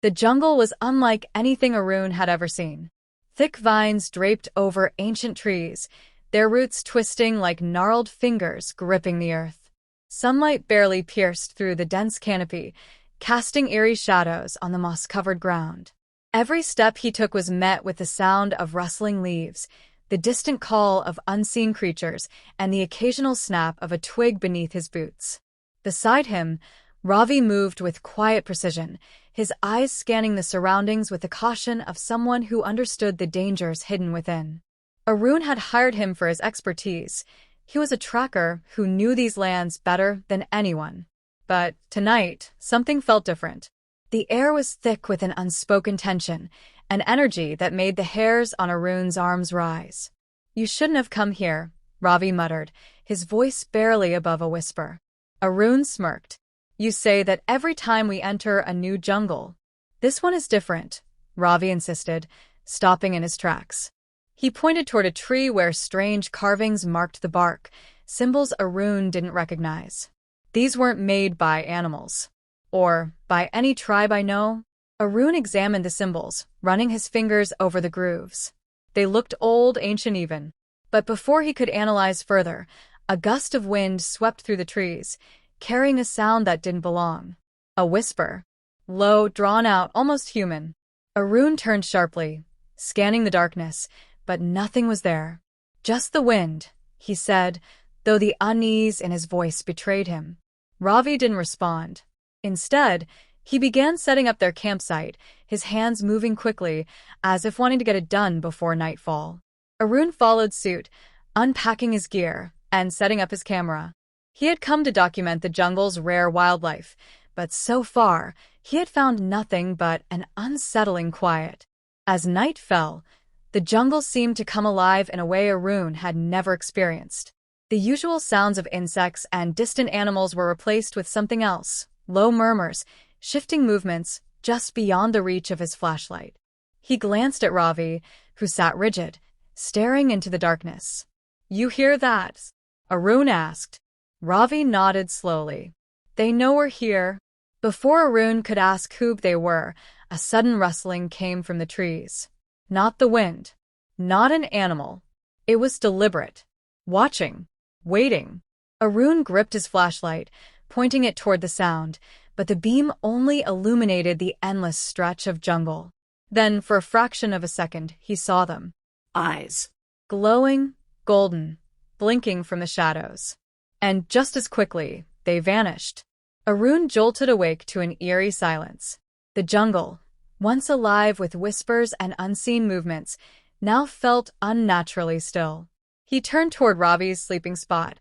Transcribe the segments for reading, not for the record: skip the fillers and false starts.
The jungle was unlike anything Arun had ever seen. Thick vines draped over ancient trees, their roots twisting like gnarled fingers gripping the earth. Sunlight barely pierced through the dense canopy, casting eerie shadows on the moss-covered ground. Every step he took was met with the sound of rustling leaves, the distant call of unseen creatures, and the occasional snap of a twig beneath his boots. Beside him, Ravi moved with quiet precision, his eyes scanning the surroundings with the caution of someone who understood the dangers hidden within. Arun had hired him for his expertise. He was a tracker who knew these lands better than anyone. But tonight, something felt different. The air was thick with an unspoken tension, an energy that made the hairs on Arun's arms rise. "You shouldn't have come here," Ravi muttered, his voice barely above a whisper. Arun smirked. "You say that every time we enter a new jungle. This one is different," Ravi insisted, stopping in his tracks. He pointed toward a tree where strange carvings marked the bark, symbols Arun didn't recognize. These weren't made by animals. Or by any tribe I know. Arun examined the symbols, running his fingers over the grooves. They looked old, ancient even. But before he could analyze further, a gust of wind swept through the trees, carrying a sound that didn't belong. A whisper. Low, drawn out, almost human. Arun turned sharply, scanning the darkness, but nothing was there. "Just the wind," he said, though the unease in his voice betrayed him. Ravi didn't respond. Instead, he began setting up their campsite, his hands moving quickly, as if wanting to get it done before nightfall. Arun followed suit, unpacking his gear and setting up his camera. He had come to document the jungle's rare wildlife, but so far, he had found nothing but an unsettling quiet. As night fell, the jungle seemed to come alive in a way Arun had never experienced. The usual sounds of insects and distant animals were replaced with something else, low murmurs, shifting movements just beyond the reach of his flashlight. He glanced at Ravi, who sat rigid, staring into the darkness. "You hear that?" Arun asked. Ravi nodded slowly. "They know we're here." Before Arun could ask who they were, a sudden rustling came from the trees. Not the wind. Not an animal. It was deliberate. Watching. Waiting. Arun gripped his flashlight, pointing it toward the sound, but the beam only illuminated the endless stretch of jungle. Then, for a fraction of a second, he saw them. Eyes. Glowing, golden, blinking from the shadows. And just as quickly, they vanished. Arun jolted awake to an eerie silence. The jungle, once alive with whispers and unseen movements, now felt unnaturally still. He turned toward Ravi's sleeping spot,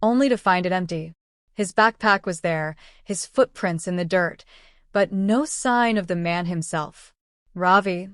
only to find it empty. His backpack was there, his footprints in the dirt, but no sign of the man himself. "Ravi?"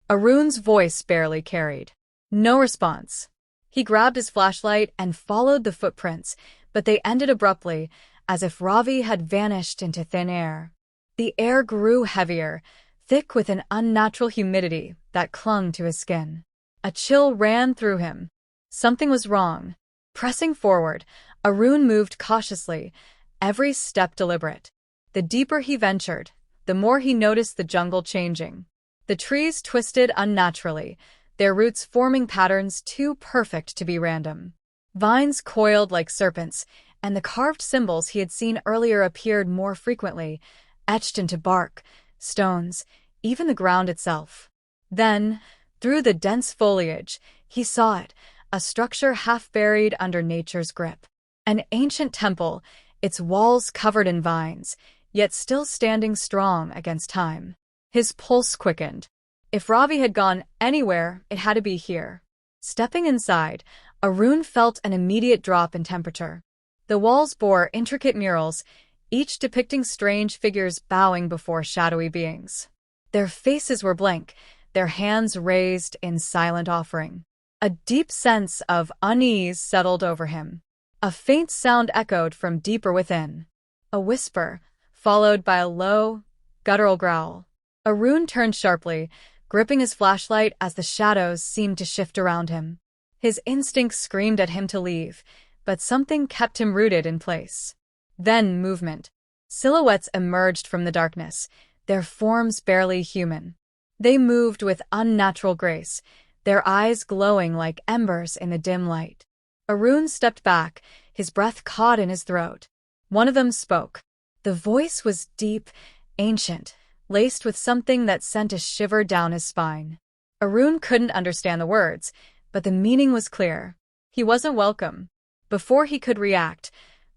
Arun's voice barely carried. No response. He grabbed his flashlight and followed the footprints, but they ended abruptly, as if Ravi had vanished into thin air. The air grew heavier, thick with an unnatural humidity that clung to his skin. A chill ran through him. Something was wrong. Pressing forward, Arun moved cautiously, every step deliberate. The deeper he ventured, the more he noticed the jungle changing. The trees twisted unnaturally, their roots forming patterns too perfect to be random. Vines coiled like serpents, and the carved symbols he had seen earlier appeared more frequently, etched into bark, stones, even the ground itself. Then, through the dense foliage, he saw it, a structure half buried under nature's grip. An ancient temple, its walls covered in vines, yet still standing strong against time. His pulse quickened. If Ravi had gone anywhere, it had to be here. Stepping inside, Arun felt an immediate drop in temperature. The walls bore intricate murals, each depicting strange figures bowing before shadowy beings. Their faces were blank, their hands raised in silent offering. A deep sense of unease settled over him. A faint sound echoed from deeper within. A whisper, followed by a low, guttural growl. Arun turned sharply, gripping his flashlight as the shadows seemed to shift around him. His instincts screamed at him to leave, but something kept him rooted in place. Then movement. Silhouettes emerged from the darkness, their forms barely human. They moved with unnatural grace, their eyes glowing like embers in the dim light. Arun stepped back, his breath caught in his throat. One of them spoke. The voice was deep, ancient, laced with something that sent a shiver down his spine. Arun couldn't understand the words, but the meaning was clear. He wasn't welcome. Before he could react,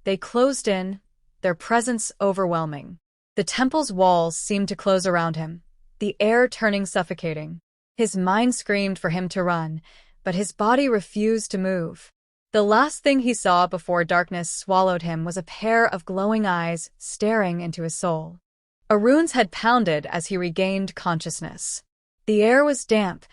they closed in, their presence overwhelming. The temple's walls seemed to close around him, the air turning suffocating. His mind screamed for him to run, but his body refused to move. The last thing he saw before darkness swallowed him was a pair of glowing eyes staring into his soul. Arun's head pounded as he regained consciousness. The air was damp,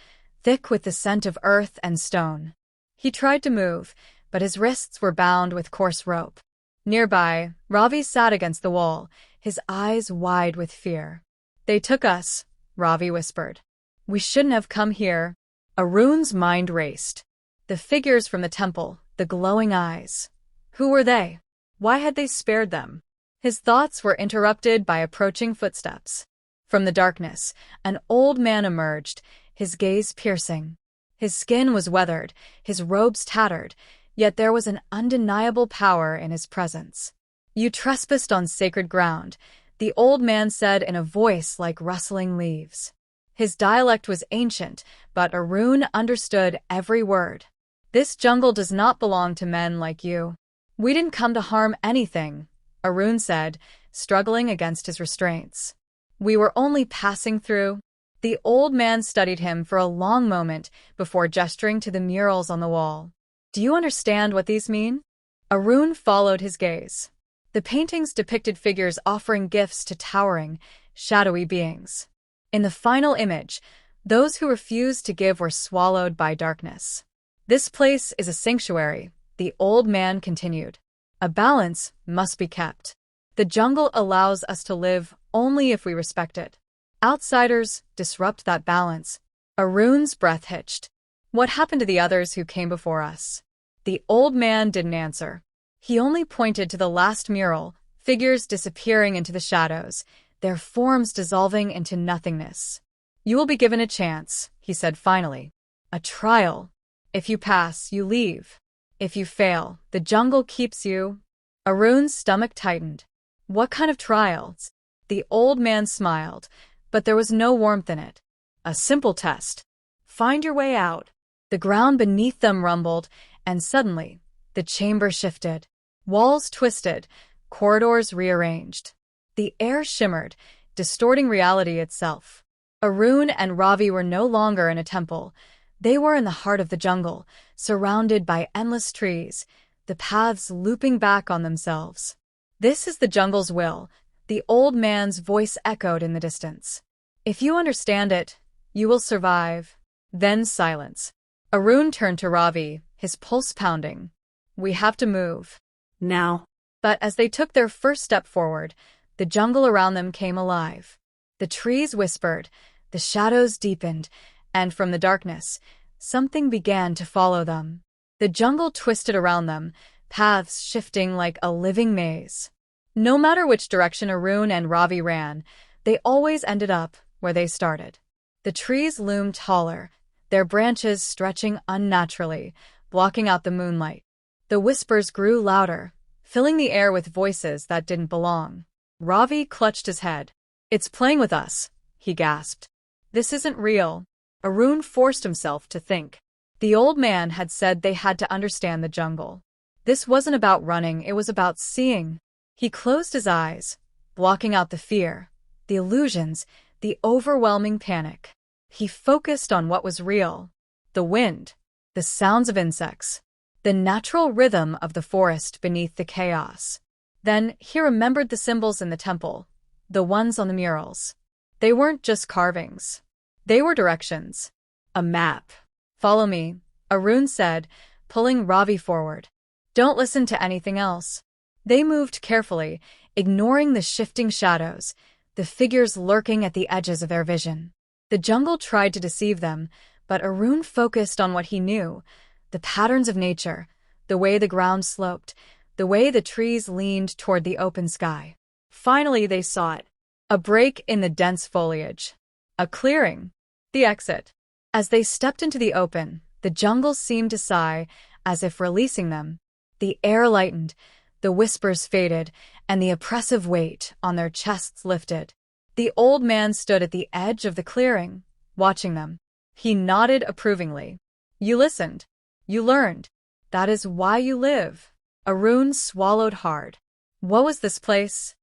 thick with the scent of earth and stone. He tried to move, but his wrists were bound with coarse rope. Nearby, Ravi sat against the wall, his eyes wide with fear. "They took us," Ravi whispered. "We shouldn't have come here." Arun's mind raced. The figures from the temple, the glowing eyes. Who were they? Why had they spared them? His thoughts were interrupted by approaching footsteps. From the darkness, an old man emerged, his gaze piercing. His skin was weathered, his robes tattered, yet there was an undeniable power in his presence. "You trespassed on sacred ground," the old man said in a voice like rustling leaves. His dialect was ancient, but Arun understood every word. "This jungle does not belong to men like you." "We didn't come to harm anything," Arun said, struggling against his restraints. "We were only passing through." The old man studied him for a long moment before gesturing to the murals on the wall. "Do you understand what these mean?" Arun followed his gaze. The paintings depicted figures offering gifts to towering, shadowy beings. In the final image, those who refused to give were swallowed by darkness. "This place is a sanctuary," the old man continued. "A balance must be kept. The jungle allows us to live only if we respect it. Outsiders disrupt that balance." Arun's breath hitched. "What happened to the others who came before us?" The old man didn't answer. He only pointed to the last mural, figures disappearing into the shadows, their forms dissolving into nothingness. "You will be given a chance," he said finally. "A trial. If you pass, you leave. If you fail, the jungle keeps you." Arun's stomach tightened. "What kind of trials?" The old man smiled, but there was no warmth in it. "A simple test. Find your way out." The ground beneath them rumbled, and suddenly, the chamber shifted. Walls twisted, corridors rearranged. The air shimmered, distorting reality itself. Arun and Ravi were no longer in a temple. They were in the heart of the jungle, surrounded by endless trees, the paths looping back on themselves. "This is the jungle's will," the old man's voice echoed in the distance. "If you understand it, you will survive." Then silence. Arun turned to Ravi, his pulse pounding. "We have to move. Now." But as they took their first step forward, the jungle around them came alive. The trees whispered, the shadows deepened, and from the darkness, something began to follow them. The jungle twisted around them, paths shifting like a living maze. No matter which direction Arun and Ravi ran, they always ended up where they started. The trees loomed taller, their branches stretching unnaturally, blocking out the moonlight. The whispers grew louder, filling the air with voices that didn't belong. Ravi clutched his head. "It's playing with us," he gasped. "This isn't real." Arun forced himself to think. The old man had said they had to understand the jungle. This wasn't about running, it was about seeing. He closed his eyes, blocking out the fear, the illusions, the overwhelming panic. He focused on what was real: the wind, the sounds of insects, the natural rhythm of the forest beneath the chaos. Then he remembered the symbols in the temple, the ones on the murals. They weren't just carvings. They were directions. A map. "Follow me," Arun said, pulling Ravi forward. "Don't listen to anything else." They moved carefully, ignoring the shifting shadows, the figures lurking at the edges of their vision. The jungle tried to deceive them, but Arun focused on what he knew: the patterns of nature, the way the ground sloped, the way the trees leaned toward the open sky. Finally they saw it. A break in the dense foliage. A clearing. The exit. As they stepped into the open, the jungle seemed to sigh, as if releasing them. The air lightened, the whispers faded, and the oppressive weight on their chests lifted. The old man stood at the edge of the clearing, watching them. He nodded approvingly. You listened. You learned. That is why you live. Arun swallowed hard. What was this place?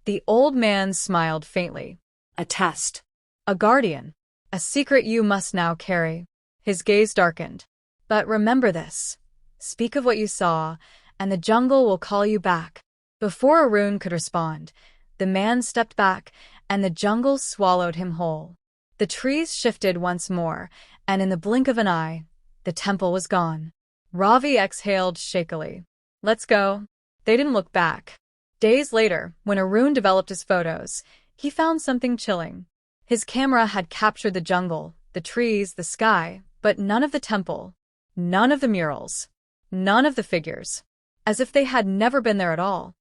The old man smiled faintly. A test. A guardian. A secret you must now carry. His gaze darkened. But remember this. Speak of what you saw, and the jungle will call you back. Before Arun could respond, the man stepped back, and the jungle swallowed him whole. The trees shifted once more, and in the blink of an eye, the temple was gone. Ravi exhaled shakily. Let's go. They didn't look back. Days later, when Arun developed his photos, he found something chilling. His camera had captured the jungle, the trees, the sky, but none of the temple, none of the murals, none of the figures, as if they had never been there at all.